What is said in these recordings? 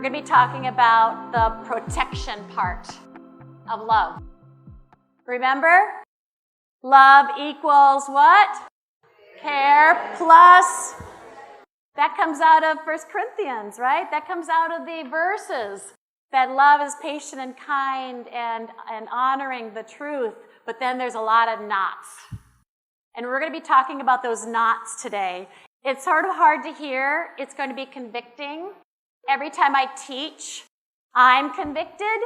going to be talking about the protection part of love. Remember? Love equals what? Care plus. That comes out of 1 Corinthians, right? That comes out of the verses that love is patient and kind and honoring the truth. But then there's a lot of knots. And we're going to be talking about those knots today. It's sort of hard to hear. It's going to be convicting. Every time I teach, I'm convicted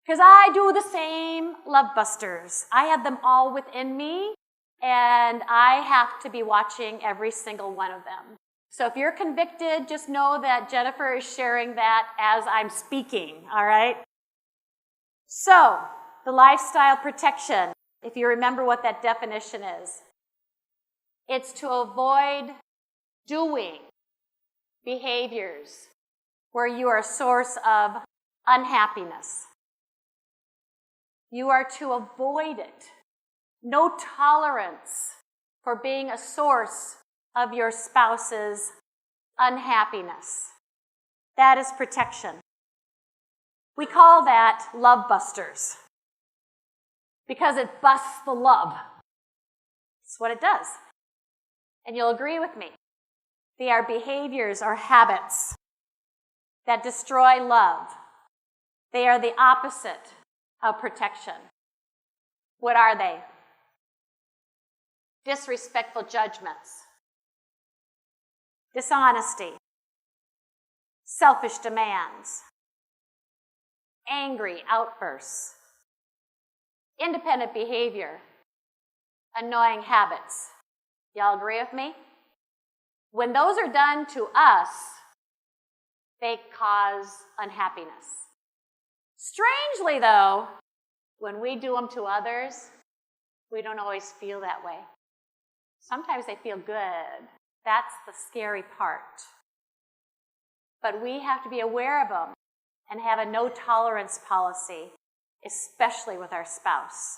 because I do the same love busters. I have them all within me, and I have to be watching every single one of them. So if you're convicted, just know that Jennifer is sharing that as I'm speaking, all right? So, the lifestyle protection, if you remember what that definition is, it's to avoid doing behaviors where you are a source of unhappiness. You are to avoid it. No tolerance for being a source of your spouse's unhappiness. That is protection. We call that love busters because it busts the love. That's what it does. And you'll agree with me. They are behaviors or habits that destroy love. They are the opposite of protection. What are they? Disrespectful judgments, dishonesty, selfish demands, angry outbursts, independent behavior, annoying habits. Y'all agree with me? When those are done to us, they cause unhappiness. Strangely, though, when we do them to others, we don't always feel that way. Sometimes they feel good. That's the scary part. But we have to be aware of them and have a no-tolerance policy, especially with our spouse.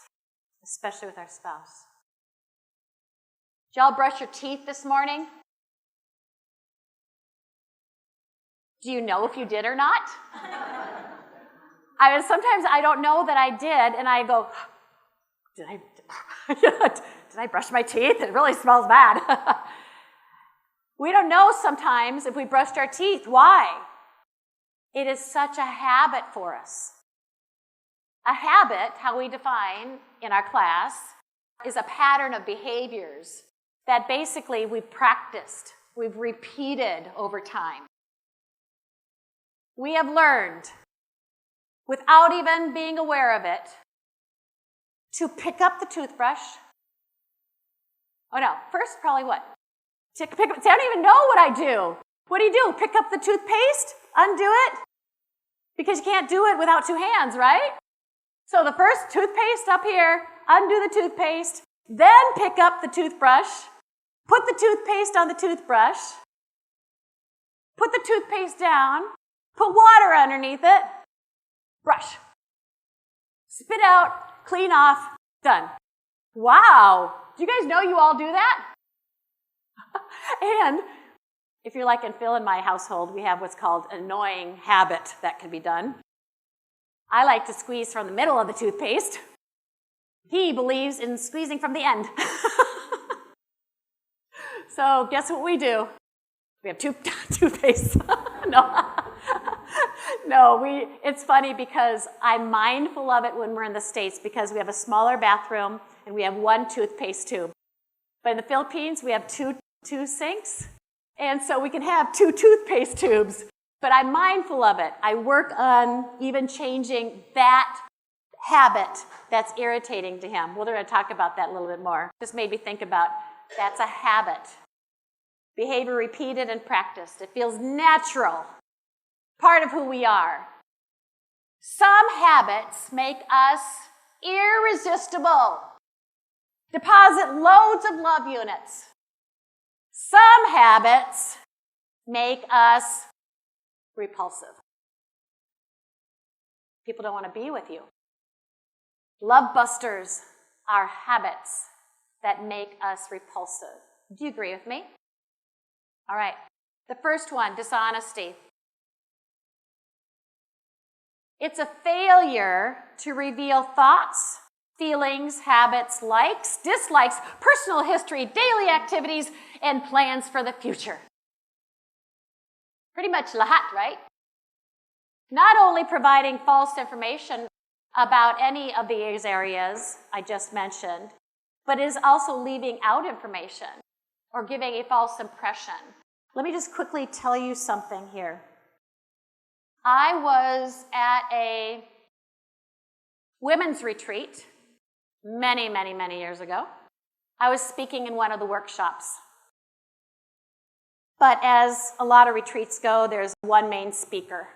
Especially with our spouse. Did y'all brush your teeth this morning? Do you know if you did or not? Sometimes I don't know that I did, and I go, did I brush my teeth? It really smells bad. We don't know sometimes if we brushed our teeth. Why? It is such a habit for us. A habit, how we define in our class, is a pattern of behaviors that basically we've practiced, we've repeated over time. We have learned, without even being aware of it, to pick up the toothbrush. Oh no, first probably what? I don't even know what I do. What do? Pick up the toothpaste? Undo it? Because you can't do it without two hands, right? So the first toothpaste up here, undo the toothpaste, then pick up the toothbrush, put the toothpaste on the toothbrush, put the toothpaste down, put water underneath it, brush, spit out, clean off, done. Wow. Do you guys know you all do that? And if you're like in Phil in my household, we have what's called an annoying habit that can be done. I like to squeeze from the middle of the toothpaste. He believes in squeezing from the end. So guess what we do? We have toothpaste. No, it's funny because I'm mindful of it when we're in the States because we have a smaller bathroom and we have one toothpaste tube. But in the Philippines, we have two sinks, and so we can have two toothpaste tubes. But I'm mindful of it. I work on even changing that habit that's irritating to him. We're going to talk about that a little bit more. Just made me think about that's a habit. Behavior repeated and practiced. It feels natural. Part of who we are. Some habits make us irresistible. Deposit loads of love units. Some habits make us repulsive. People don't want to be with you. Love busters are habits that make us repulsive. Do you agree with me? All right. The first one, dishonesty. It's a failure to reveal thoughts, feelings, habits, likes, dislikes, personal history, daily activities, and plans for the future. Pretty much lahat, right? Not only providing false information about any of these areas I just mentioned, but is also leaving out information or giving a false impression. Let me just quickly tell you something here. I was at a women's retreat many, many, many years ago. I was speaking in one of the workshops. But as a lot of retreats go, there's one main speaker.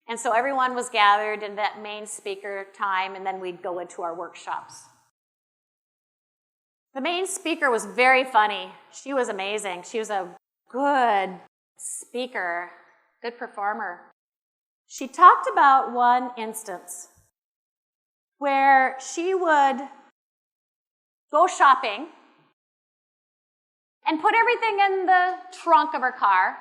And so everyone was gathered in that main speaker time, and then we'd go into our workshops. The main speaker was very funny. She was amazing. She was a good speaker, good performer. She talked about one instance where she would go shopping and put everything in the trunk of her car.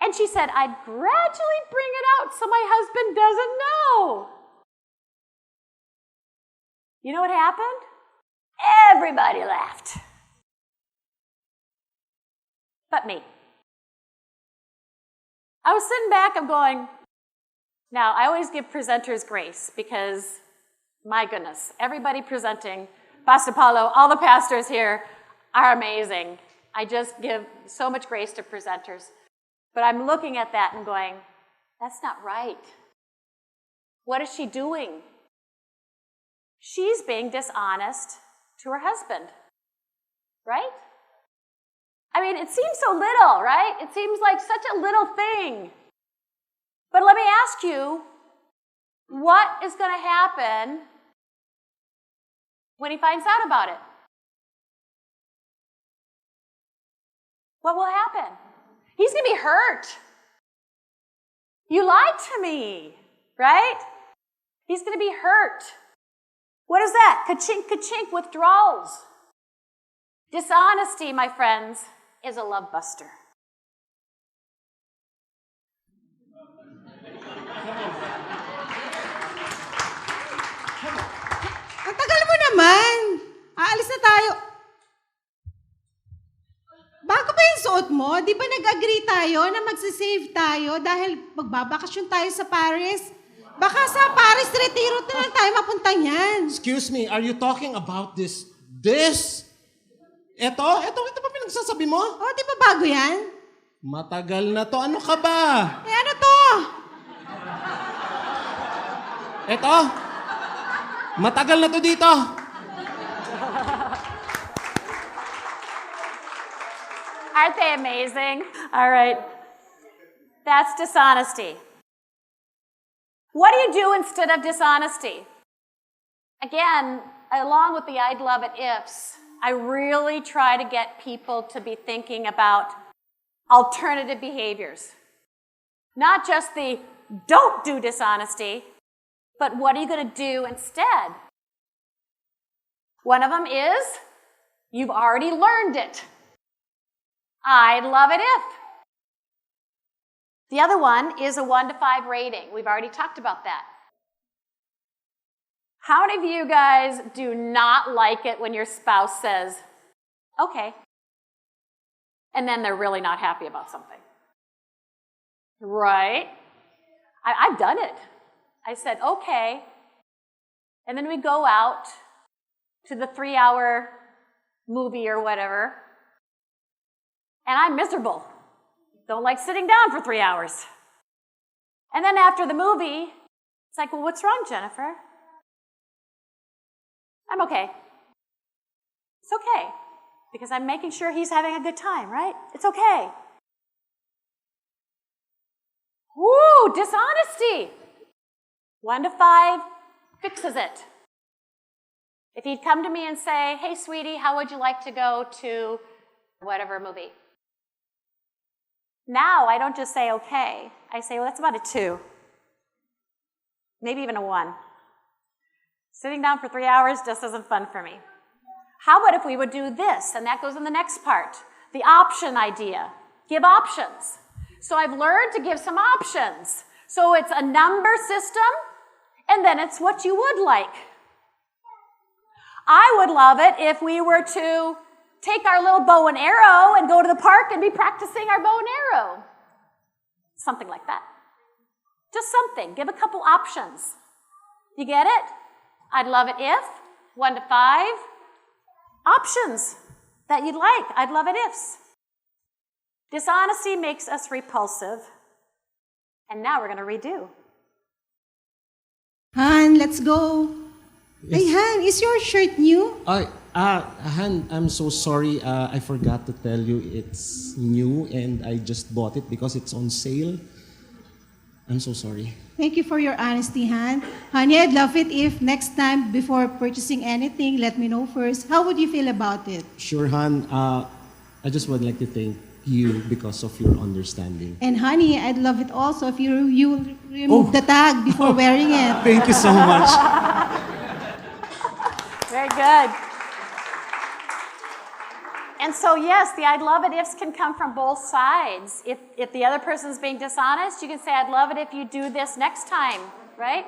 And she said, I'd gradually bring it out so my husband doesn't know. You know what happened? Everybody laughed. But me. I was sitting back, I'm going, now I always give presenters grace because, my goodness, everybody presenting, Pastor Paulo, all the pastors here are amazing. I just give so much grace to presenters. But I'm looking at that and going, that's not right. What is she doing? She's being dishonest to her husband, right? I mean, it seems so little, right? It seems like such a little thing. But let me ask you, what is going to happen when he finds out about it? What will happen? He's going to be hurt. You lied to me, right? He's going to be hurt. What is that? Ka-chink, ka-chink, withdrawals. Dishonesty, my friends, is a love buster. Ang tagal mo naman. Aalis na tayo. Bago pa yung suot mo, di ba nag-agree tayo na magsisave tayo dahil magbabakasyon tayo sa Paris? Baka sa Paris Retiro na lang tayo mapunta niyan. Excuse me, are you talking about this? Ito ba pinagsasabi mo? Oh, di ba bago yan? Matagal na to. Ano ka ba? Eh, ano to? Ito? Matagal na to dito. Aren't they amazing? All right. That's dishonesty. What do you do instead of dishonesty? Again, along with the I'd love it ifs, I really try to get people to be thinking about alternative behaviors. Not just the don't do dishonesty, but what are you going to do instead? One of them is you've already learned it. I'd love it if. The other one is a 1 to 5 rating. We've already talked about that. How many of you guys do not like it when your spouse says, okay, and then they're really not happy about something? Right? I've done it. I said, okay, and then we go out to the 3-hour movie or whatever, and I'm miserable. Don't like sitting down for 3 hours. And then after the movie, it's like, well, what's wrong, Jennifer? I'm okay. It's okay, because I'm making sure he's having a good time, right? It's okay. Woo, dishonesty. 1 to 5 fixes it. If he'd come to me and say, hey, sweetie, how would you like to go to whatever movie? Now, I don't just say, okay. I say, well, that's about a 2. Maybe even a 1. Sitting down for 3 hours just isn't fun for me. How about if we would do this? And that goes in the next part. The option idea. Give options. So I've learned to give some options. So it's a number system, and then it's what you would like. I would love it if we were to take our little bow and arrow and go to the park and be practicing our bow and arrow. Something like that. Just something. Give a couple options. You get it? I'd love it if, 1 to 5, options that you'd like. I'd love it ifs. Dishonesty makes us repulsive. And now we're going to redo. Han, let's go. Hey, Han, is your shirt new? Han, I'm so sorry. I forgot to tell you it's new and I just bought it because it's on sale. I'm so sorry. Thank you for your honesty, Han. Honey, I'd love it if next time, before purchasing anything, let me know first. How would you feel about it? Sure, Han. I just would like to thank you because of your understanding. And honey, I'd love it also if you remove the tag before wearing it. Thank you so much. Very good. And so, yes, the I'd love it ifs can come from both sides. If the other person's being dishonest, you can say, I'd love it if you do this next time, right?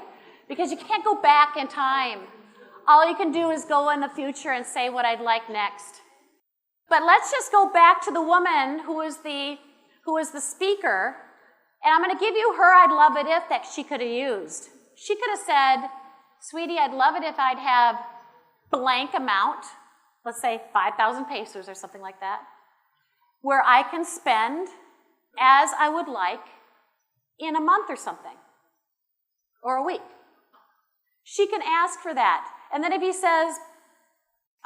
Because you can't go back in time. All you can do is go in the future and say what I'd like next. But let's just go back to the woman who was the speaker, and I'm going to give you her I'd love it if that she could have used. She could have said, sweetie, I'd love it if I'd have blank amount, let's say 5,000 pesos or something like that, where I can spend as I would like in a month or something, or a week. She can ask for that. And then if he says,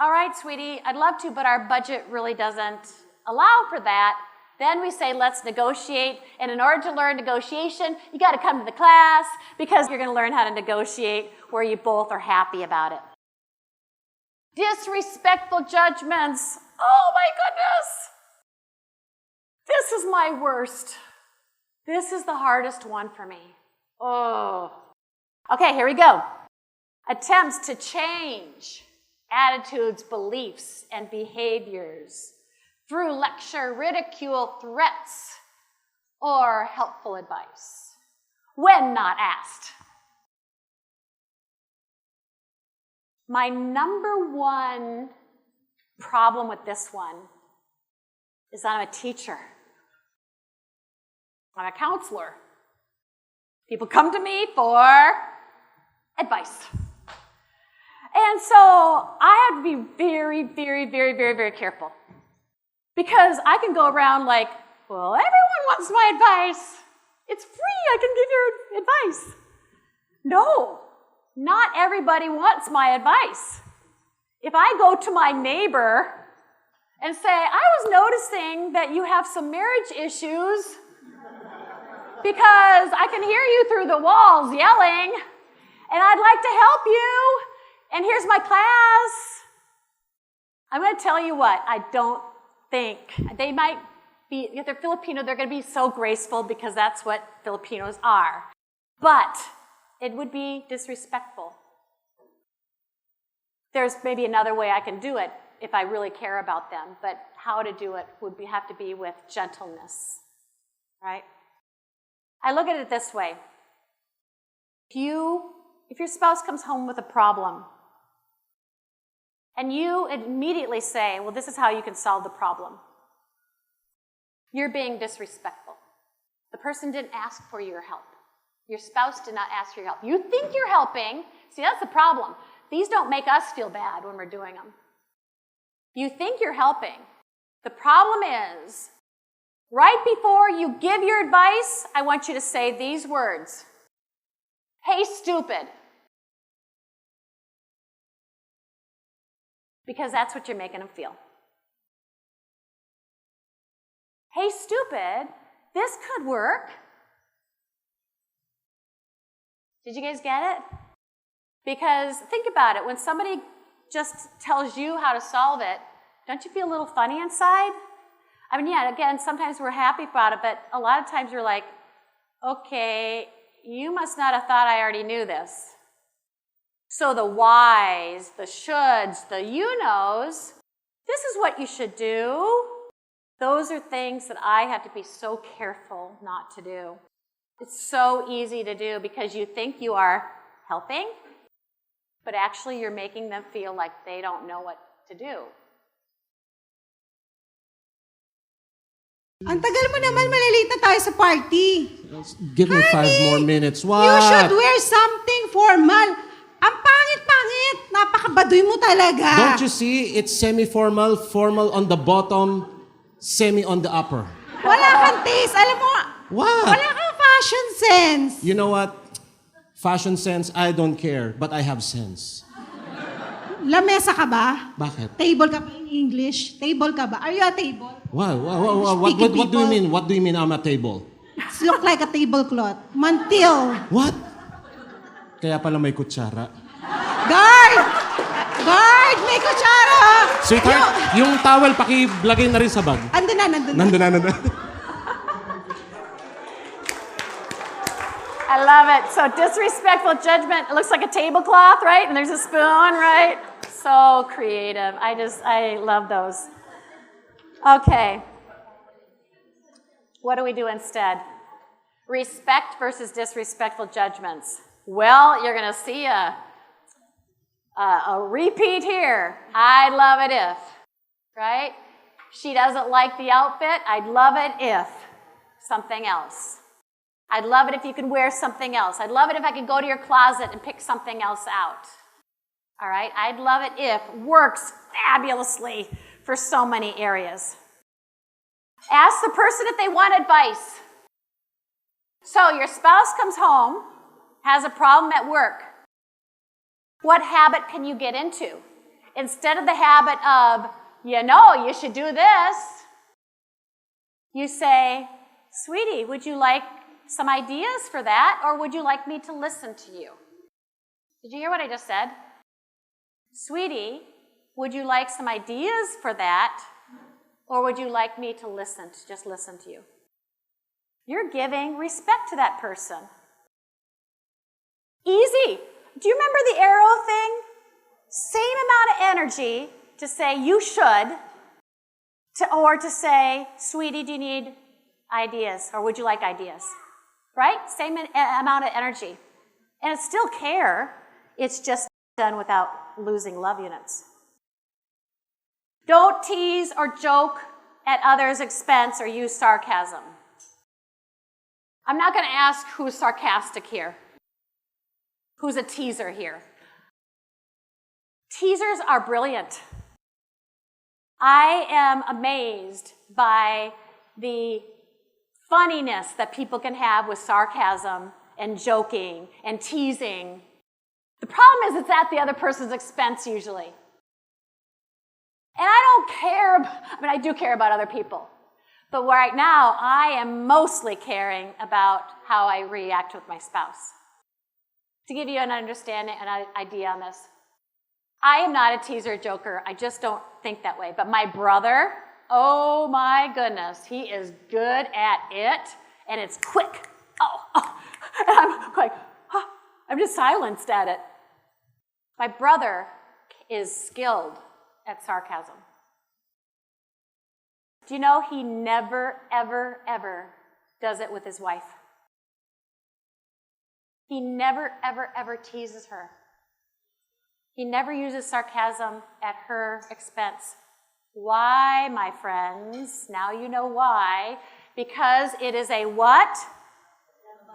all right, sweetie, I'd love to, but our budget really doesn't allow for that, then we say, let's negotiate. And in order to learn negotiation, you got to come to the class because you're going to learn how to negotiate where you both are happy about it. Disrespectful judgments. Oh my goodness. This is my worst. This is the hardest one for me. Oh. Okay, here we go. Attempts to change attitudes, beliefs, and behaviors through lecture, ridicule, threats, or helpful advice when not asked. My number one problem with this one is that I'm a teacher. I'm a counselor. People come to me for advice. And so I have to be very, very, very, very, very careful. Because I can go around like, well, everyone wants my advice. It's free, I can give you advice. No, not everybody wants my advice. If I go to my neighbor and say, I was noticing that you have some marriage issues because I can hear you through the walls yelling, and I'd like to help you, and here's my class. I'm going to tell you what, I don't think. They might be, if they're Filipino, they're going to be so graceful because that's what Filipinos are. But it would be disrespectful. There's maybe another way I can do it if I really care about them, but how to do it would have to be with gentleness, right? I look at it this way. If your spouse comes home with a problem, and you immediately say, well, this is how you can solve the problem, you're being disrespectful. The person didn't ask for your help. Your spouse did not ask for your help. You think you're helping. See, that's the problem. These don't make us feel bad when we're doing them. You think you're helping. The problem is, right before you give your advice, I want you to say these words. Hey, stupid. Because that's what you're making them feel. Hey, stupid, this could work. Did you guys get it? Because think about it. When somebody just tells you how to solve it, don't you feel a little funny inside? I mean, yeah, again, sometimes we're happy about it, but a lot of times you're like, okay, you must not have thought I already knew this. So the whys, the shoulds, the you-knows, this is what you should do. Those are things that I have to be so careful not to do. It's so easy to do because you think you are helping, but actually you're making them feel like they don't know what to do. Ang tagal mo naman, malilate na tayo sa party. Give me 5 more minutes. What? You should wear something formal. Ang pangit-pangit. Napakabaduy mo talaga. Don't you see? It's semi-formal, formal on the bottom, semi on the upper. Wala kang taste. Alam mo, What? wala kang fashion sense. You know what? Fashion sense, I don't care, but I have sense. Lamesa ka ba? Bakit? Table ka ba in English? Table ka ba? Are you a table? What do you mean? What do you mean I'm a table? It look like a tablecloth. Mantil. What? Kaya pala may kutsara. Guard! Guard! May kutsara! Sweetheart, yung towel paki-lagay na rin sa bag. Andun na. Nandun na. I love it. So disrespectful judgment. It looks like a tablecloth, right? And there's a spoon, right? So creative. I love those. Okay. What do we do instead? Respect versus disrespectful judgments. Well, you're going to see a repeat here. I'd love it if, right? She doesn't like the outfit. I'd love it if something else. I'd love it if you could wear something else. I'd love it if I could go to your closet and pick something else out. All right? I'd love it if works fabulously for so many areas. Ask the person if they want advice. So your spouse comes home, has a problem at work. What habit can you get into? Instead of the habit of, you should do this, you say, sweetie, would you like some ideas for that, or would you like me to listen to you? Did you hear what I just said? Sweetie, would you like some ideas for that, or would you like me to just listen to you? You're giving respect to that person. Easy. Do you remember the arrow thing? Same amount of energy to say you should, or to say, sweetie, do you need ideas, or would you like ideas? Right? Same amount of energy. And it's still care. It's just done without losing love units. Don't tease or joke at others' expense or use sarcasm. I'm not going to ask who's sarcastic here. Who's a teaser here? Teasers are brilliant. I am amazed by the funniness that people can have with sarcasm and joking and teasing. The problem is it's at the other person's expense usually. And I don't care, I do care about other people. But right now, I am mostly caring about how I react with my spouse. To give you an understanding, an idea on this, I am not a teaser joker. I just don't think that way. But my brother, oh my goodness, he is good at it, and it's quick. And I'm like, I'm just silenced at it. My brother is skilled at sarcasm. Do you know he never, ever, ever does it with his wife? He never, ever, ever teases her. He never uses sarcasm at her expense. Why, my friends? Now you know why. Because it is a what?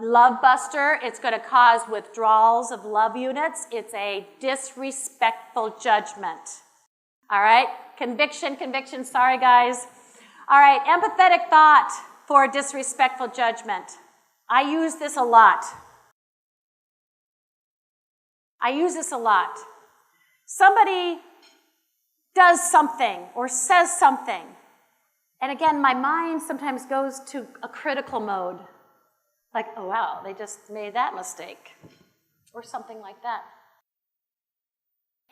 Love buster. It's going to cause withdrawals of love units. It's a disrespectful judgment. All right? Conviction. Sorry, guys. All right, empathetic thought for disrespectful judgment. I use this a lot. Somebody does something or says something. And again, my mind sometimes goes to a critical mode. Like, oh wow, they just made that mistake. Or something like that.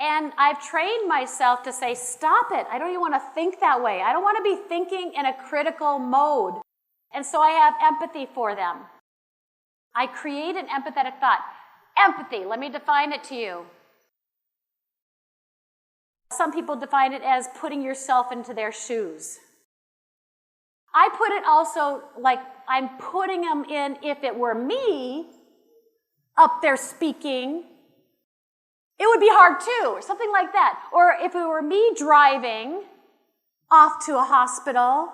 And I've trained myself to say, stop it. I don't even want to think that way. I don't want to be thinking in a critical mode. And so I have empathy for them. I create an empathetic thought. Empathy, let me define it to you. Some people define it as putting yourself into their shoes. I put it also like I'm putting them in if it were me up there speaking, it would be hard too, or something like that. Or if it were me driving off to a hospital,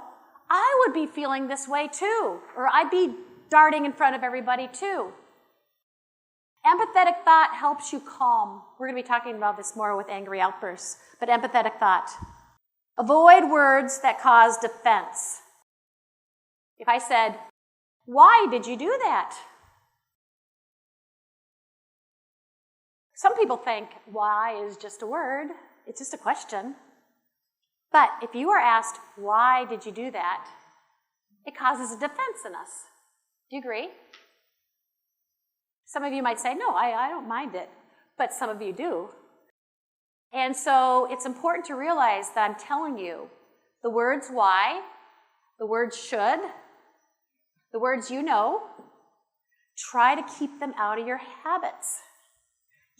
I would be feeling this way too, or I'd be darting in front of everybody too. Empathetic thought helps you calm. We're going to be talking about this more with angry outbursts, but empathetic thought. Avoid words that cause defense. If I said, "Why did you do that?" Some people think, why is just a word. It's just a question. But if you are asked, why did you do that? It causes a defense in us. Do you agree? Some of you might say, no, I don't mind it. But some of you do. And so it's important to realize that I'm telling you the words why, the words should, the words you know, try to keep them out of your habits.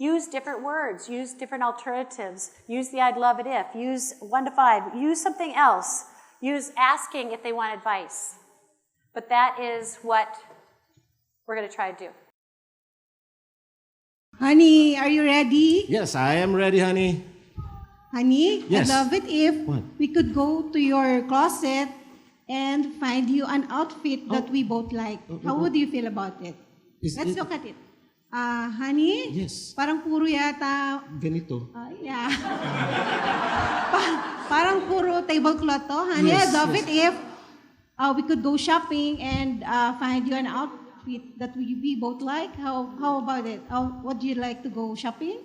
Use different words, use different alternatives, use the I'd love it if, use 1 to 5, use something else, use asking if they want advice. But that is what we're going to try to do. Honey, are you ready? Yes, I am ready, honey. Honey, Yes. I'd love it if What? we could go to your closet and find you an outfit that we both like. How would you feel about it? Let's look at it. Honey? Yes. Parang puro yata, Ganito. yeah. Parang puro tablecloth to. Honey, Yes, I'd love yes. it if we could go shopping and find you an outfit that we both like. How about it? Would you like to go shopping?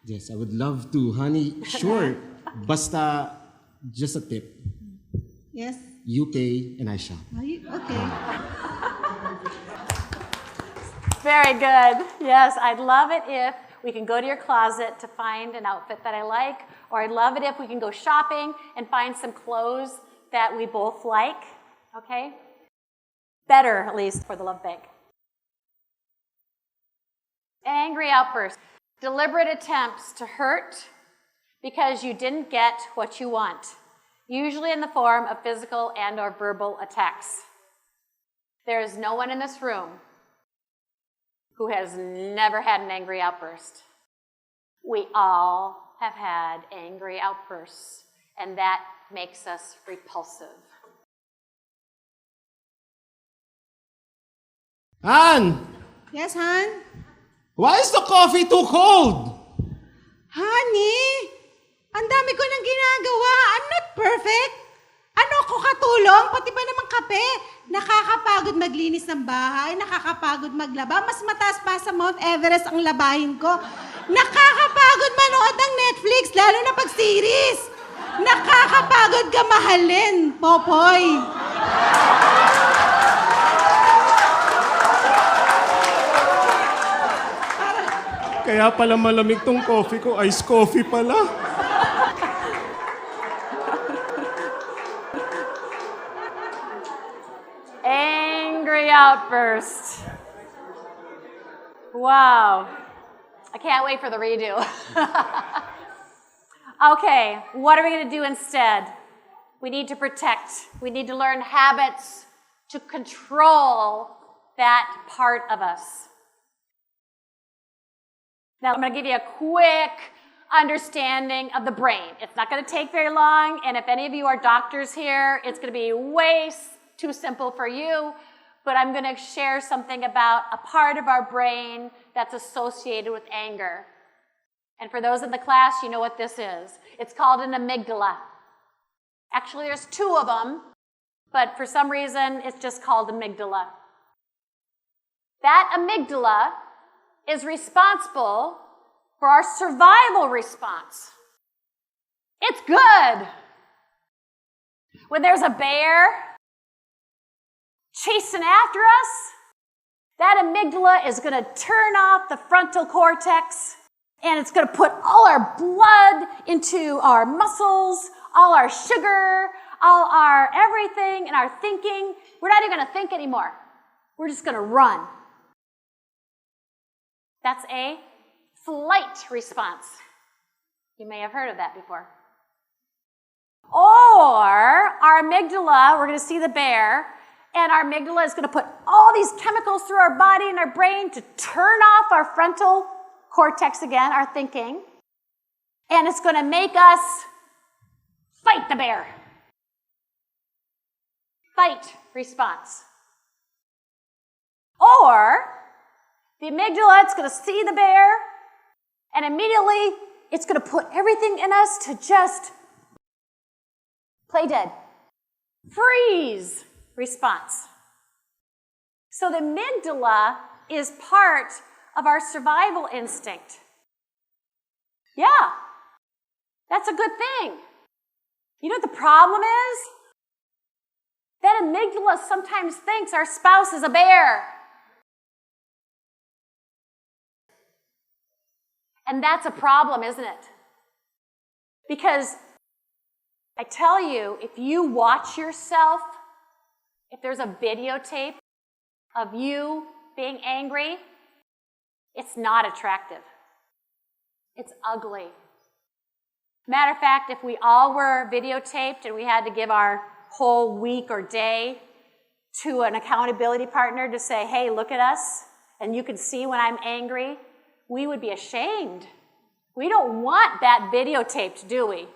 Yes, I would love to, honey. Sure. Basta, just a tip. Yes? UK and I shop. Okay. Very good. Yes, I'd love it if we can go to your closet to find an outfit that I like, or I'd love it if we can go shopping and find some clothes that we both like, okay? Better, at least, for the love bank. Angry outbursts. Deliberate attempts to hurt because you didn't get what you want, usually in the form of physical and or verbal attacks. There is no one in this room who has never had an angry outburst. We all have had angry outbursts, and that makes us repulsive. Han! Yes, hon? Why is the coffee too cold? Honey, ang dami ko nang ginagawa. I'm not perfect. Ano ko katulong? Pati ba naman kape? Nakakapagod maglinis ng bahay, nakakapagod maglaba. Mas mataas pa sa Mount Everest ang labahin ko. Nakakapagod manood ng Netflix, lalo na pag series. Nakakapagod ka mahalin, Popoy. Kaya pala malamig tong coffee ko. Iced coffee pala. Angry outburst. Wow. I can't wait for the redo. Okay, what are we going to do instead? We need to protect. We need to learn habits to control that part of us. Now, I'm going to give you a quick understanding of the brain. It's not going to take very long, and if any of you are doctors here, it's going to be way too simple for you, but I'm going to share something about a part of our brain that's associated with anger. And for those in the class, you know what this is. It's called an amygdala. Actually, there's 2 of them, but for some reason, it's just called amygdala. That amygdala is responsible for our survival response. It's good. When there's a bear chasing after us, that amygdala is going to turn off the frontal cortex, and it's going to put all our blood into our muscles, all our sugar, all our everything, and our thinking. We're not even going to think anymore. We're just going to run. That's a flight response. You may have heard of that before. Or our amygdala, we're going to see the bear, and our amygdala is going to put all these chemicals through our body and our brain to turn off our frontal cortex again, our thinking, and it's going to make us fight the bear. Fight response. Or the amygdala, it's going to see the bear, and immediately it's going to put everything in us to just play dead. Freeze response. So the amygdala is part of our survival instinct. Yeah, that's a good thing. You know what the problem is? That amygdala sometimes thinks our spouse is a bear. And that's a problem, isn't it? Because I tell you, if you watch yourself, if there's a videotape of you being angry, it's not attractive. It's ugly. Matter of fact, if we all were videotaped and we had to give our whole week or day to an accountability partner to say, hey, look at us, and you can see when I'm angry, we would be ashamed. We don't want that videotaped, do we?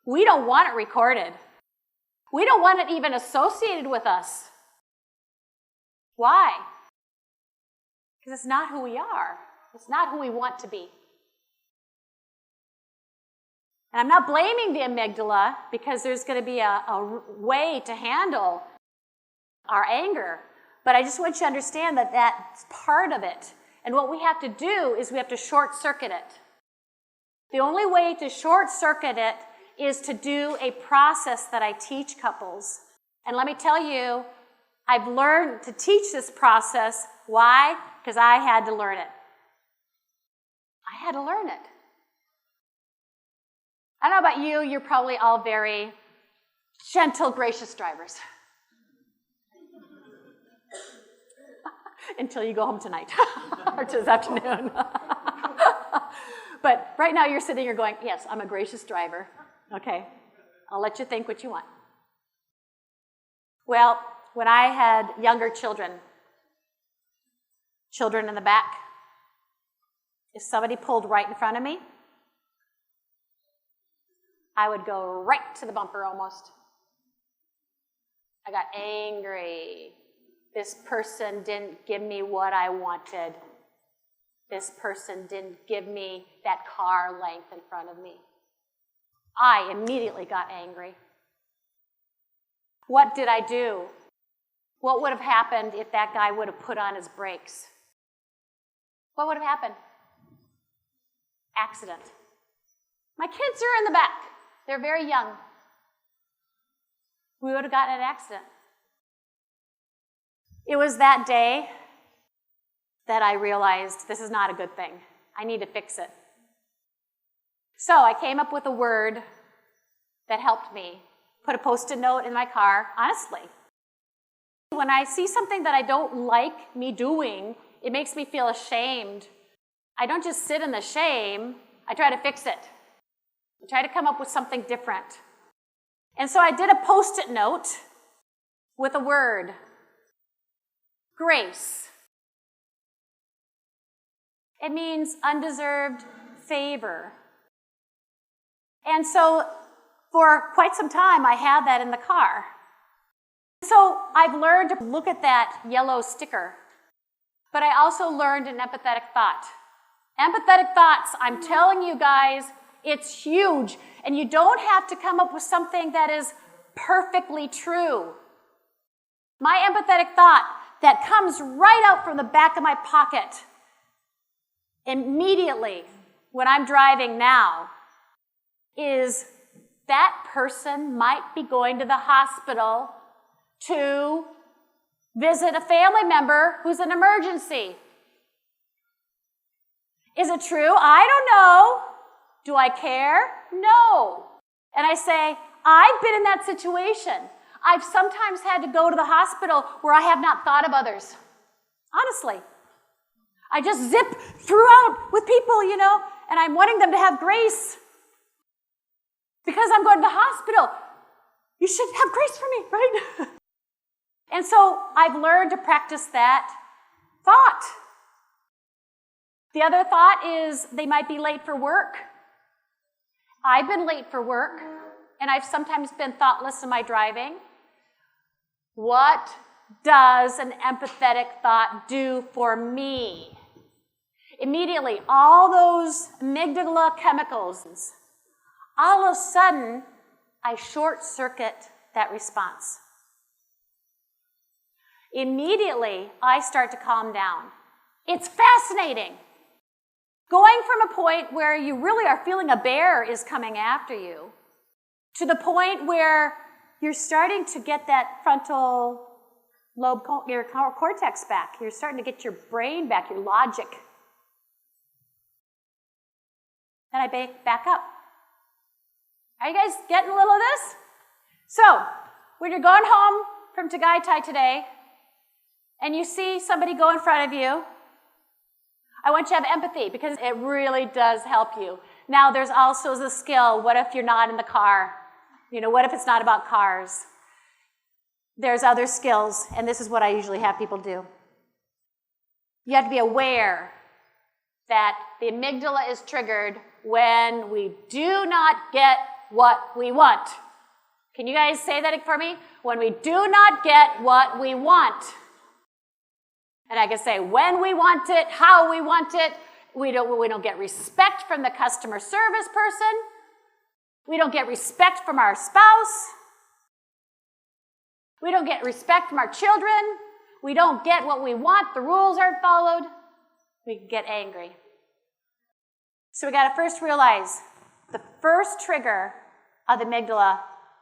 We don't want it recorded. We don't want it even associated with us. Why? Because it's not who we are. It's not who we want to be. And I'm not blaming the amygdala because there's going to be a way to handle our anger. But I just want you to understand that that's part of it. And what we have to do is we have to short circuit it. The only way to short circuit it is to do a process that I teach couples. And let me tell you, I've learned to teach this process. Why? Because I had to learn it. I had to learn it. I don't know about you, you're probably all very gentle, gracious drivers. Until you go home tonight or this afternoon. But right now you're sitting here going, yes, I'm a gracious driver. Okay, I'll let you think what you want. Well, when I had younger children in the back, if somebody pulled right in front of me, I would go right to the bumper almost. I got angry. This person didn't give me what I wanted. This person didn't give me that car length in front of me. I immediately got angry. What did I do? What would have happened if that guy would have put on his brakes? What would have happened? Accident. My kids are in the back. They're very young. We would have gotten in an accident. It was that day that I realized this is not a good thing. I need to fix it. So I came up with a word that helped me. Put a Post-it note in my car, honestly. When I see something that I don't like me doing, it makes me feel ashamed. I don't just sit in the shame, I try to fix it. I try to come up with something different. And so I did a Post-it note with a word. Grace. It means undeserved favor. And so for quite some time, I had that in the car. So I've learned to look at that yellow sticker, but I also learned an empathetic thought. Empathetic thoughts, I'm telling you guys, it's huge. And you don't have to come up with something that is perfectly true. My empathetic thought that comes right out from the back of my pocket immediately when I'm driving now is that person might be going to the hospital to visit a family member who's in emergency. Is it true? I don't know. Do I care? No. And I say, I've been in that situation. I've sometimes had to go to the hospital where I have not thought of others. Honestly. I just zip throughout with people, and I'm wanting them to have grace. because I'm going to the hospital. You should have grace for me, right? And so I've learned to practice that thought. The other thought is they might be late for work. I've been late for work, and I've sometimes been thoughtless in my driving. What does an empathetic thought do for me? Immediately, all those amygdala chemicals, all of a sudden, I short circuit that response. Immediately, I start to calm down. It's fascinating. Going from a point where you really are feeling a bear is coming after you to the point where you're starting to get that frontal lobe, your cortex back. You're starting to get your brain back, your logic. Then I back up. Are you guys getting a little of this? So, when you're going home from Tagaytay today, and you see somebody go in front of you, I want you to have empathy because it really does help you. Now, there's also the skill, what if you're not in the car? What if it's not about cars? There's other skills, and this is what I usually have people do. You have to be aware that the amygdala is triggered when we do not get what we want. Can you guys say that for me? When we do not get what we want. And I can say when we want it, how we want it. We don't get respect from the customer service person. We don't get respect from our spouse. We don't get respect from our children. We don't get what we want. The rules aren't followed. We get angry. So we got to first realize the first trigger of the amygdala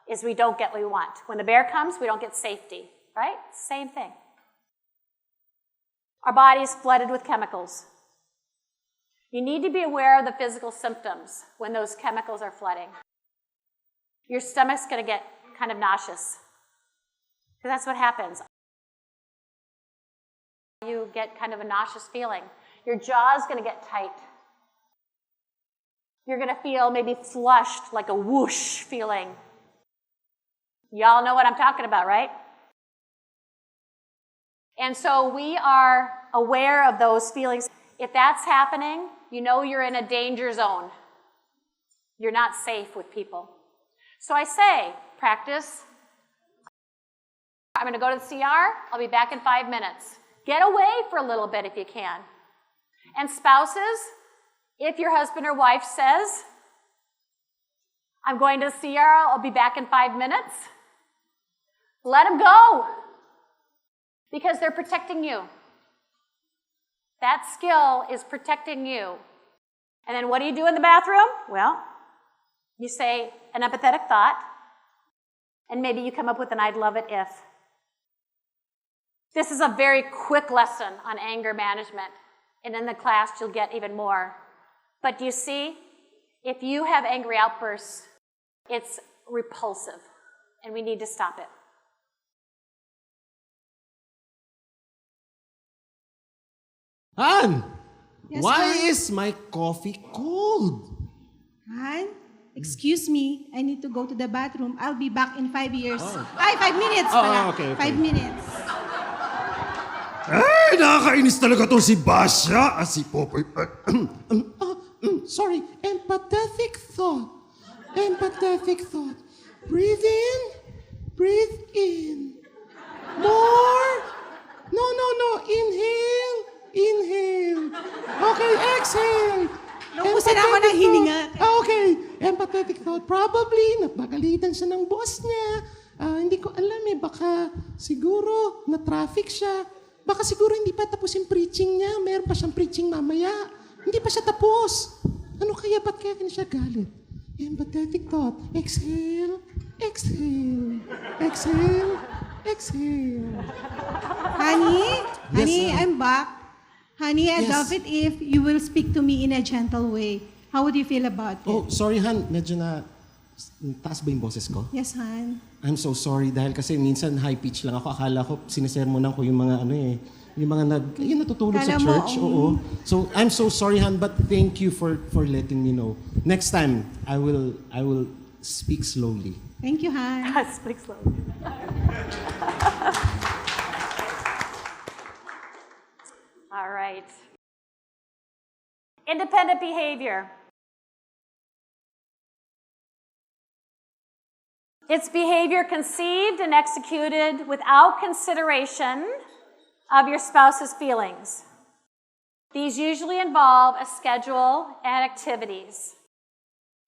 is we don't get what we want. When the bear comes, we don't get safety, right? Same thing. Our body is flooded with chemicals. You need to be aware of the physical symptoms when those chemicals are flooding. Your stomach's going to get kind of nauseous, because that's what happens. You get kind of a nauseous feeling. Your jaw's going to get tight. You're going to feel maybe flushed, like a whoosh feeling. Y'all know what I'm talking about, right? And so we are aware of those feelings. If that's happening, you know you're in a danger zone. You're not safe with people. So I say, practice. I'm going to go to the CR. I'll be back in 5 minutes. Get away for a little bit if you can. And spouses, if your husband or wife says, I'm going to the CR, I'll be back in 5 minutes, let them go. Because they're protecting you. That skill is protecting you. And then what do you do in the bathroom? Well, you say an empathetic thought, and maybe you come up with an I'd love it if. This is a very quick lesson on anger management. And in the class, you'll get even more. But do you see? If you have angry outbursts, it's repulsive, and we need to stop it. Han, Yes, why ma'am? is my coffee cold? Han, excuse me. I need to go to the bathroom. I'll be back in 5 years. 5 minutes pala. okay. 5 minutes. Ay, nakakainis talaga tong si Basha. Si Popoy. Sorry, empathetic thought. Empathetic thought. Breathe in. Breathe in. More. No. Inhale. Inhale. Okay, exhale. Naubusan ako ng hininga. Okay. Empathetic thought. Probably, napagalitan siya ng boss niya. Hindi ko alam baka siguro na-traffic siya. Baka siguro hindi pa tapos yung preaching niya. Meron pa siyang preaching mamaya. Hindi pa siya tapos. Ano kaya? Ba't kaya siya galit? Empathetic thought. Exhale. Exhale. Exhale. Exhale. Honey, Yes, honey, ma'am. I'm back. Honey, I'd Yes. love it if you will speak to me in a gentle way. How would you feel about it? Oh, sorry Han. Medyo na taas ba yung boses ko? Yes, Han. I'm so sorry dahil kasi minsan high pitch lang ako. Akala ko sinisermonan ko yung mga yung mga yung natutulog sa Kala mo, church. Oo. So I'm so sorry Han, but thank you for letting me know. Next time I will speak slowly. Thank you, Han. Speak slowly. All right. Independent behavior. It's behavior conceived and executed without consideration of your spouse's feelings. These usually involve a schedule and activities,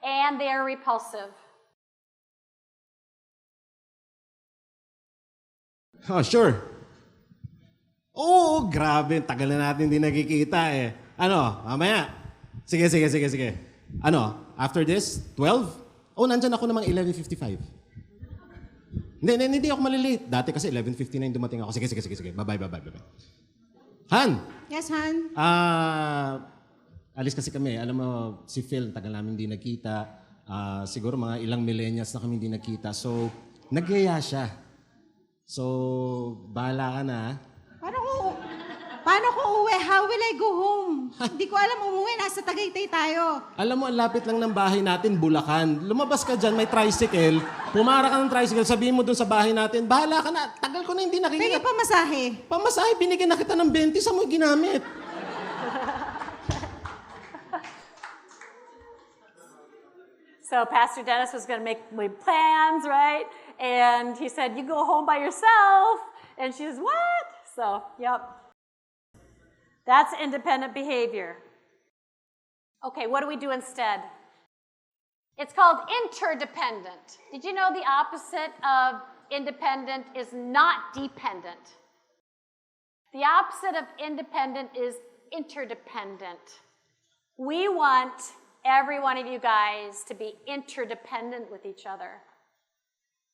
and they are repulsive. Oh, sure. Oo, grabe. Tagal na natin hindi nagkikita eh. Ano, mamaya. Sige. Ano, after this, 12? Oh, nandyan ako namang 11:55. Hindi ako malilate. Dati kasi 11:59 dumating ako. Sige. Bye. Han! Yes, Han. Alis kasi kami. Alam mo, si Phil, tagal namin hindi nagkita. Siguro mga ilang millennials na kami hindi nagkita. So, nagyaya siya. So, bahala ka na. Paano ko uwi? How will I go home? Hindi ko alam umuwi. Nasa Tagaytay tayo. Alam mo, ang lapit lang ng bahay natin, Bulacan. Lumabas ka dyan, may tricycle. Pumara ka ng tricycle, sabihin mo dun sa bahay natin, bahala ka na. Tagal ko na hindi Pwede nakikita. pa masahe. Pamasahe, binigyan na kita ng 20, sa mo ginamit. So Pastor Dennis was going to make plans, right? And he said, you go home by yourself. And she says, what? So, yep. That's independent behavior. Okay, what do we do instead? It's called interdependent. Did you know the opposite of independent is not dependent? The opposite of independent is interdependent. We want every one of you guys to be interdependent with each other.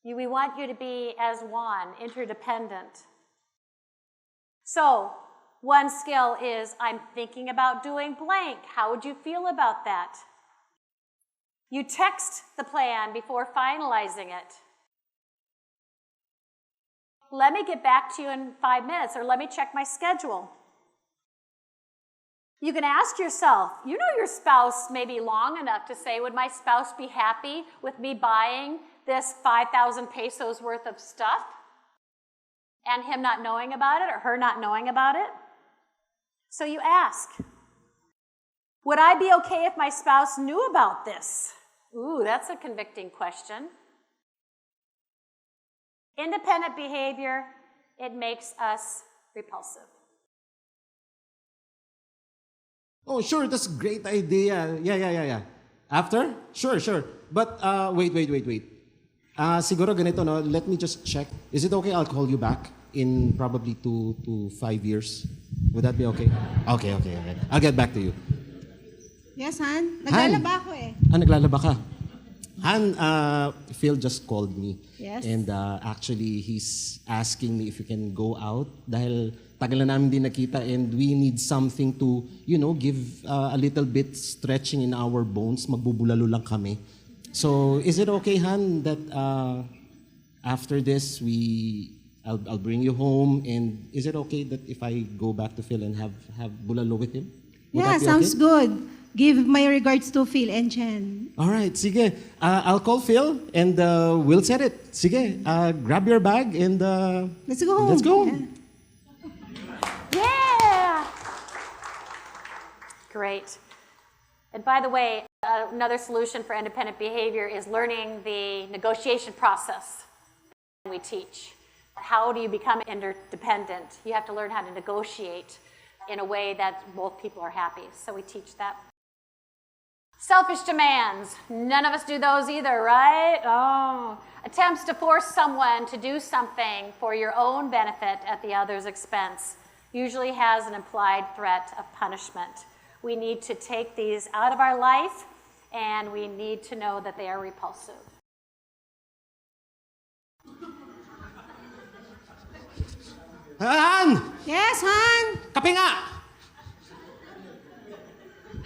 We want you to be as one, interdependent. So, one skill is, I'm thinking about doing blank. How would you feel about that? You text the plan before finalizing it. Let me get back to you in 5 minutes, or let me check my schedule. You can ask yourself, you know your spouse may be long enough to say, would my spouse be happy with me buying this 5,000 pesos worth of stuff? And him not knowing about it, or her not knowing about it? So you ask, would I be okay if my spouse knew about this? Ooh, that's a convicting question. Independent behavior, it makes us repulsive. Oh, sure, that's a great idea. Yeah. After? Sure. But, wait. Siguro ganito, no? Let me just check. Is it okay? I'll call you back in probably 2 to 5 years. Would that be okay? Okay. I'll get back to you. Yes, Han. Naglalaba ako eh. Naglalaba ka? Han, Phil just called me. Yes. And actually, he's asking me if we can go out dahil tagal na namin din nakita and we need something to, give a little bit stretching in our bones. Magbubulalo lang kami. So, is it okay, Han, that after this, I'll bring you home, and is it okay that if I go back to Phil and have bulalo with him? Would Yeah, that be sounds okay? good. Give my regards to Phil and Jen. All right, sige. I'll call Phil and we'll set it. Sige, grab your bag and Let's go home. let's go. Yeah! Great. And by the way, another solution for independent behavior is learning the negotiation process we teach. How do you become interdependent? You have to learn how to negotiate in a way that both people are happy. So we teach that. Selfish demands. None of us do those either, right? Oh. Attempts to force someone to do something for your own benefit at the other's expense usually has an implied threat of punishment. We need to take these out of our life, and we need to know that they are repulsive. Han! Yes, Han. Kape nga!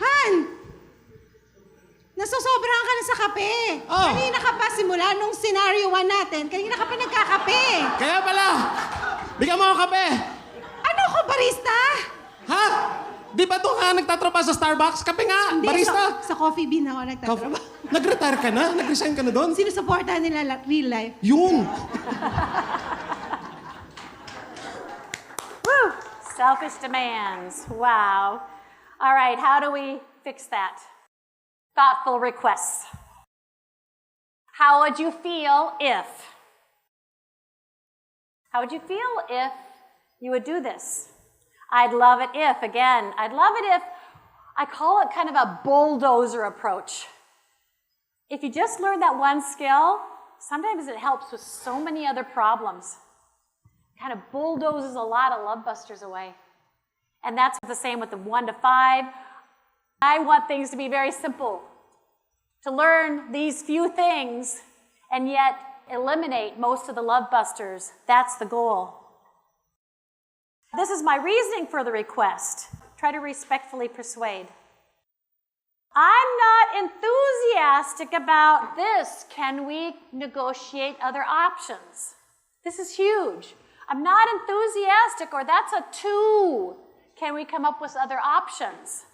Han! Nasosobrahan ka na sa kape. Oh. Kanina ka pa, simula nung scenario 1 natin, kanina ka pa nagkakape. Kaya pala! Bigyan mo ako kape! Ano ko, barista? Ha? Di ba doon ka nagtatrabaho sa Starbucks? Kape nga! Hindi, Barista! Sa coffee bean ako nagtatrabaho. Nag-retire ka na? Nag-resign ka na doon? Sinusuportahan nila real life. Yun! Woo! Selfish demands. Wow. All right, how do we fix that? Thoughtful requests. How would you feel if? How would you feel if you would do this? I'd love it if, again, I'd love it if, I call it kind of a bulldozer approach. If you just learn that one skill, sometimes it helps with so many other problems. Kind of bulldozes a lot of love busters away. And that's the same with the 1 to 5. I want things to be very simple. To learn these few things and yet eliminate most of the love busters. That's the goal. This is my reasoning for the request. Try to respectfully persuade. I'm not enthusiastic about this. Can we negotiate other options? This is huge. I'm not enthusiastic, or that's a 2. Can we come up with other options?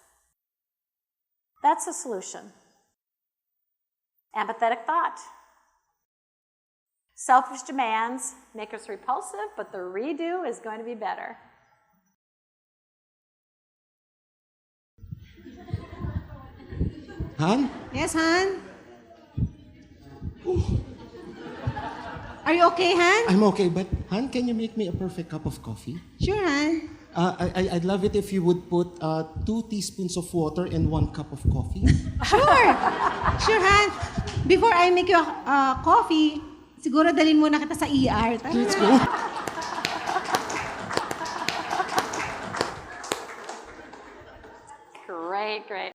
That's a solution. Empathetic thought. Selfish demands make us repulsive, but the redo is going to be better. Han? Yes, Han? Are you okay, Han? I'm okay, but Han, can you make me a perfect cup of coffee? Sure, Han. I'd love it if you would put 2 teaspoons of water and 1 cup of coffee. Sure. Sure, Han. Before I make you coffee, siguro dalhin muna kita sa ER. Tara. Let's go. Great, great.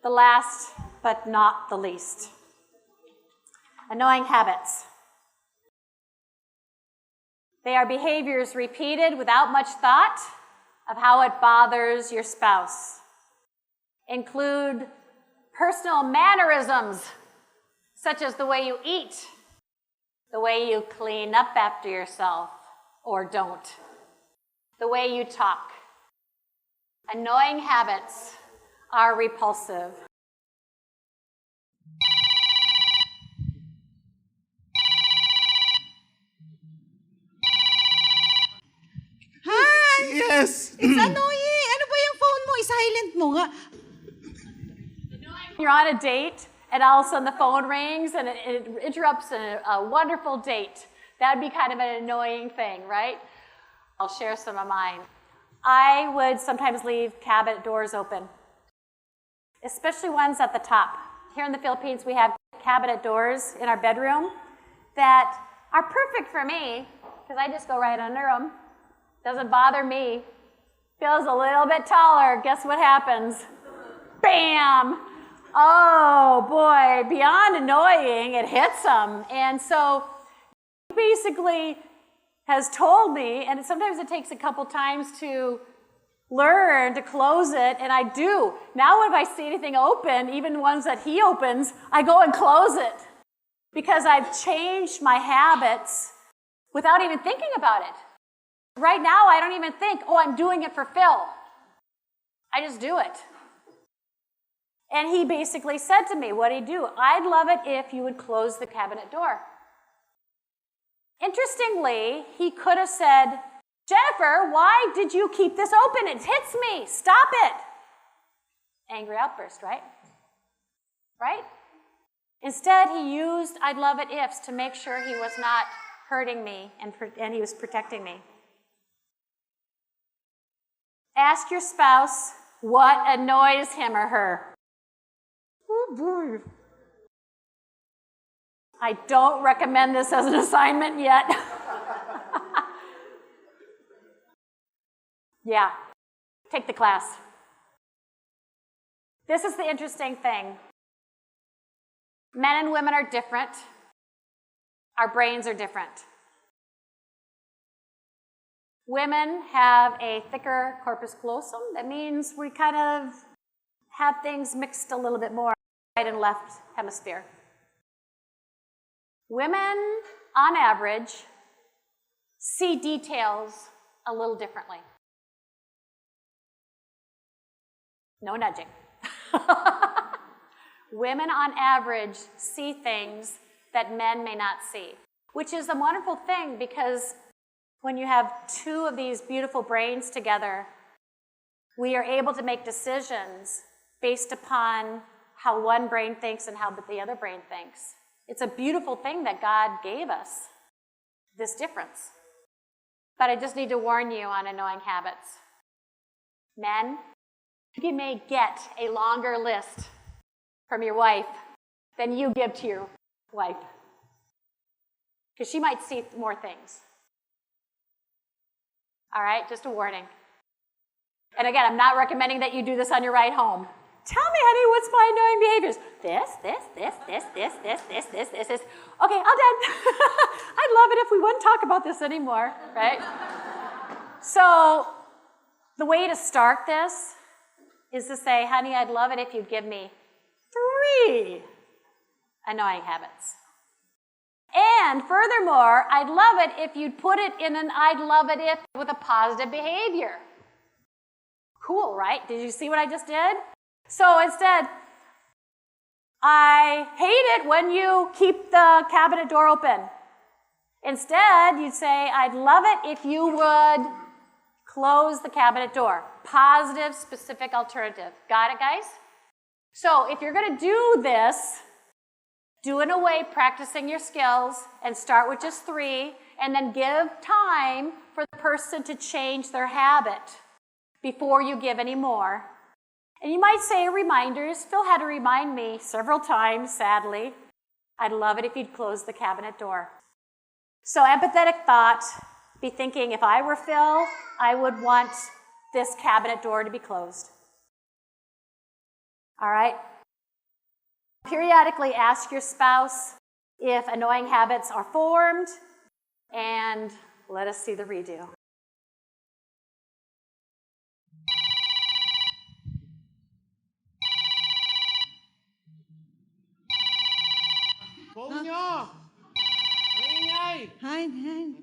The last, but not the least. Annoying habits. They are behaviors repeated without much thought of how it bothers your spouse. Include personal mannerisms, such as the way you eat, the way you clean up after yourself, or don't, the way you talk. Annoying habits are repulsive. Han! Yes! It's annoying. Ano ba yung phone mo? I-silent mo nga. You're on a date, and all of a sudden the phone rings, and it interrupts a wonderful date. That'd be kind of an annoying thing, right? I'll share some of mine. I would sometimes leave cabinet doors open, especially ones at the top. Here in the Philippines, we have cabinet doors in our bedroom that are perfect for me, because I just go right under them. Doesn't bother me. Feels a little bit taller. Guess what happens? Bam! Oh boy, beyond annoying, it hits them. And so he basically has told me, and sometimes it takes a couple times to learn to close it, and I do. Now if I see anything open, even ones that he opens, I go and close it. Because I've changed my habits without even thinking about it. Right now, I don't even think, oh, I'm doing it for Phil. I just do it. And he basically said to me, what'd he do? I'd love it if you would close the cabinet door. Interestingly, he could have said, Jennifer, why did you keep this open? It hits me. Stop it. Angry outburst, right? Right? Instead, he used I'd love it ifs to make sure he was not hurting me and he was protecting me. Ask your spouse what annoys him or her. Oh boy. I don't recommend this as an assignment yet. Yeah, take the class. This is the interesting thing. Men and women are different. Our brains are different. Women have a thicker corpus callosum. That means we kind of have things mixed a little bit more, right and left hemisphere. Women, on average, see details a little differently. No nudging. Women on average see things that men may not see, which is a wonderful thing because when you have two of these beautiful brains together, we are able to make decisions based upon how one brain thinks and how the other brain thinks. It's a beautiful thing that God gave us, this difference. But I just need to warn you on annoying habits. Men, you may get a longer list from your wife than you give to your wife, because she might see more things. All right, just a warning. And again, I'm not recommending that you do this on your ride home. Tell me, honey, what's my annoying behaviors? This. Okay, all done. I'd love it if we wouldn't talk about this anymore, right? So the way to start this is to say, honey, I'd love it if you'd give me 3 annoying habits. And furthermore, I'd love it if you'd put it in an I'd love it if with a positive behavior. Cool, right? Did you see what I just did? So instead, I hate it when you keep the cabinet door open. Instead, you'd say, I'd love it if you would close the cabinet door. Positive, specific alternative. Got it, guys? So if you're going to do this, do it in a way practicing your skills and start with just 3 and then give time for the person to change their habit before you give any more. And you might say reminders. Phil had to remind me several times, sadly. I'd love it if you'd close the cabinet door. So empathetic thought, be thinking, if I were Phil, I would want this cabinet door to be closed. All right? Periodically ask your spouse if annoying habits are formed, and let us see the redo. Phone nyo! Maingay! Han,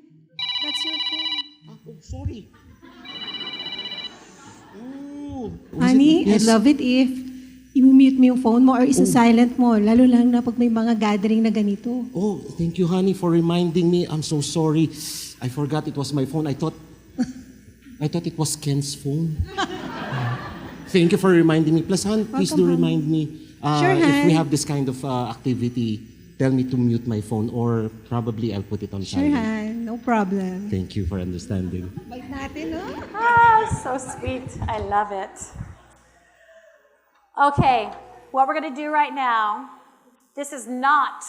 that's your phone. Oh, sorry. Ooh. Honey, Yes. I'd love it if i-mute mo yung phone mo or isa-silent mo, lalo lang na pag may mga gathering na ganito. Oh, thank you, honey, for reminding me. I'm so sorry. I forgot it was my phone. I thought it was Ken's phone. Thank you for reminding me. Plus, hon, please do Welcome, remind me Sure, if Han. we have this kind of activity. Tell me to mute my phone, or probably I'll put it on Sure, silent. Han. No problem. Thank you for understanding. Bait natin, no? Ah, so sweet. I love it. Okay, what we're going to do right now, this is not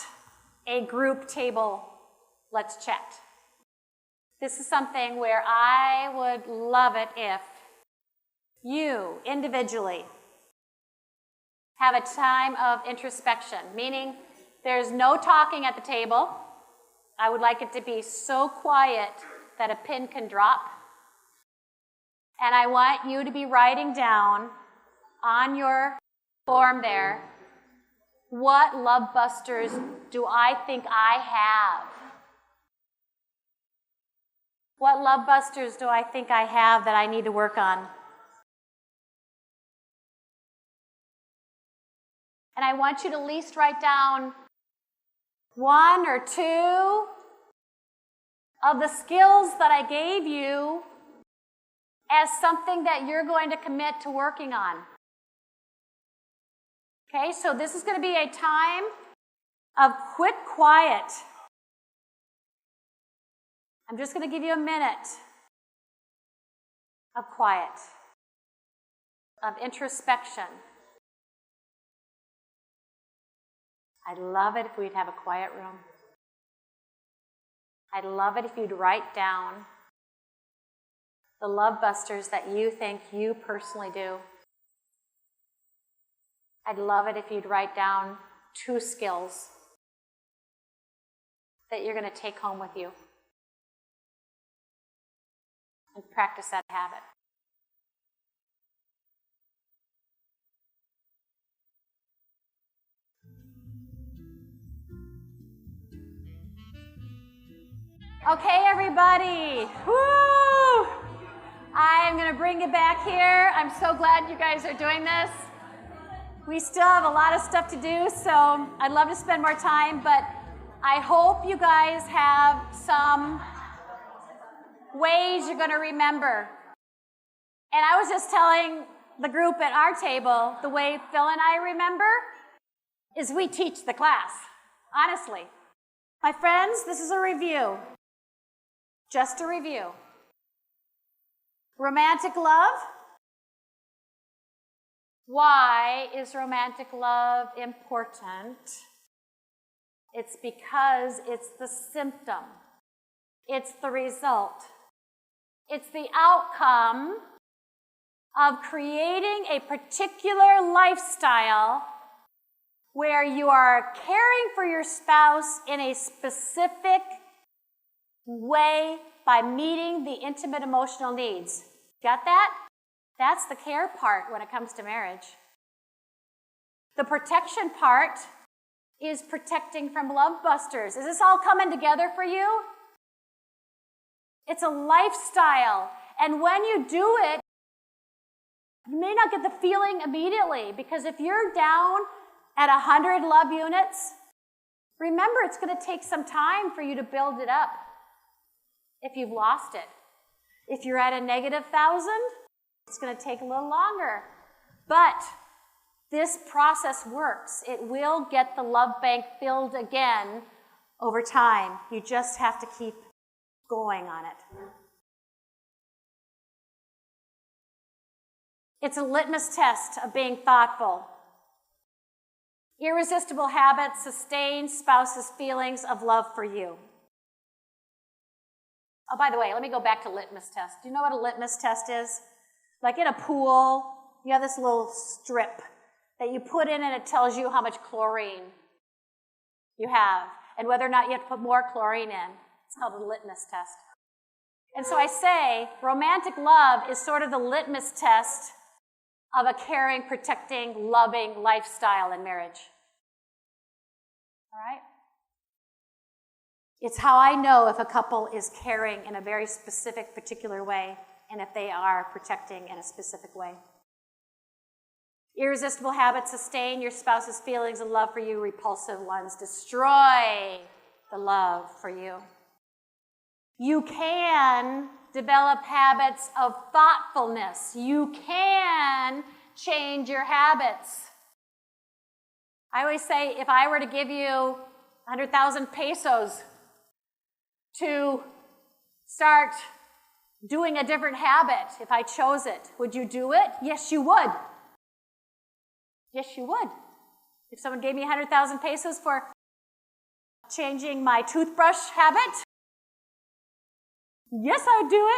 a group table let's chat. This is something where I would love it if you individually have a time of introspection, meaning there's no talking at the table. I would like it to be so quiet that a pin can drop. And I want you to be writing down on your form there, what love busters do I think I have? What love busters do I think I have that I need to work on? And I want you to at least write down 1 or 2 of the skills that I gave you as something that you're going to commit to working on. Okay, so this is going to be a time of quick quiet. I'm just going to give you a minute of quiet, of introspection. I'd love it if we'd have a quiet room. I'd love it if you'd write down the love busters that you think you personally do. I'd love it if you'd write down 2 skills that you're going to take home with you and practice that habit. Okay, everybody. Woo! I'm going to bring you back here. I'm so glad you guys are doing this. We still have a lot of stuff to do, so I'd love to spend more time, but I hope you guys have some ways you're going to remember. And I was just telling the group at our table, the way Phil and I remember is we teach the class, honestly. My friends, this is a review. Just a review. Romantic love. Why is romantic love important? It's because it's the symptom. It's the result. It's the outcome of creating a particular lifestyle where you are caring for your spouse in a specific way by meeting the intimate emotional needs. Got that? That's the care part when it comes to marriage. The protection part is protecting from love busters. Is this all coming together for you? It's a lifestyle. And when you do it, you may not get the feeling immediately, because if you're down at 100 love units, remember it's going to take some time for you to build it up if you've lost it. If you're at a negative 1,000, it's going to take a little longer. But this process works. It will get the love bank filled again over time. You just have to keep going on it. It's a litmus test of being thoughtful. Irresistible habits sustain spouse's feelings of love for you. Oh, by the way, let me go back to litmus test. Do you know what a litmus test is? Like in a pool, you have this little strip that you put in and it tells you how much chlorine you have and whether or not you have to put more chlorine in. It's called a litmus test. And so I say romantic love is sort of the litmus test of a caring, protecting, loving lifestyle in marriage. All right? It's how I know if a couple is caring in a very specific, particular way, and if they are protecting in a specific way. Irresistible habits sustain your spouse's feelings of love for you. Repulsive ones destroy the love for you. You can develop habits of thoughtfulness. You can change your habits. I always say, if I were to give you 100,000 pesos to start doing a different habit, if I chose it, would you do it? Yes, you would. Yes, you would. If someone gave me 100,000 pesos for changing my toothbrush habit, yes, I would do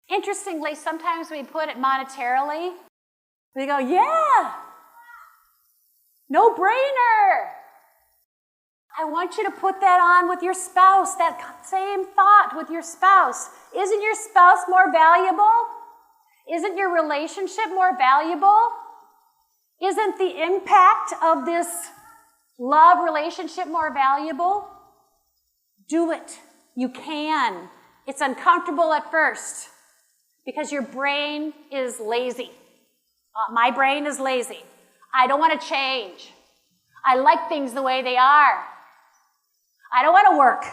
it. Interestingly, sometimes we put it monetarily. We go, yeah, no brainer. I want you to put that on with your spouse, that same thought with your spouse. Isn't your spouse more valuable? Isn't your relationship more valuable? Isn't the impact of this love relationship more valuable? Do it. You can. It's uncomfortable at first because your brain is lazy. My brain is lazy. I don't want to change. I like things the way they are. I don't want to work.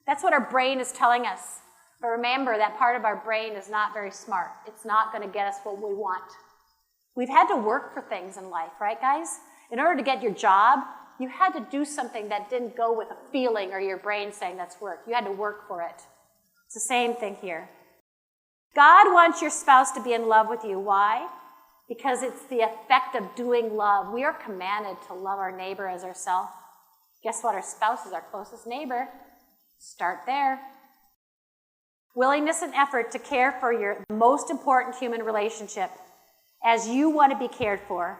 That's what our brain is telling us. But remember, that part of our brain is not very smart. It's not going to get us what we want. We've had to work for things in life, right, guys? In order to get your job, you had to do something that didn't go with a feeling or your brain saying that's work. You had to work for it. It's the same thing here. God wants your spouse to be in love with you. Why? Because it's the effect of doing love. We are commanded to love our neighbor as ourselves. Guess what? Our spouse is our closest neighbor. Start there. Willingness and effort to care for your most important human relationship as you want to be cared for,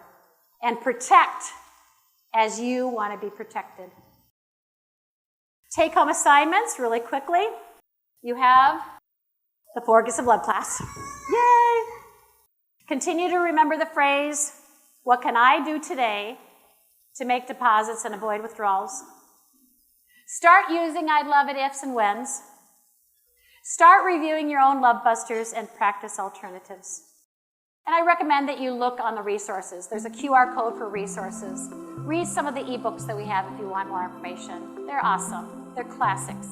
and protect as you want to be protected. Take-home assignments really quickly. You have the 4 Gifts of Love class. Yay! Continue to remember the phrase, what can I do today to make deposits and avoid withdrawals? Start using I'd love it ifs and whens. Start reviewing your own love busters and practice alternatives. And I recommend that you look on the resources. There's a QR code for resources. Read some of the ebooks that we have if you want more information. They're awesome. They're classics.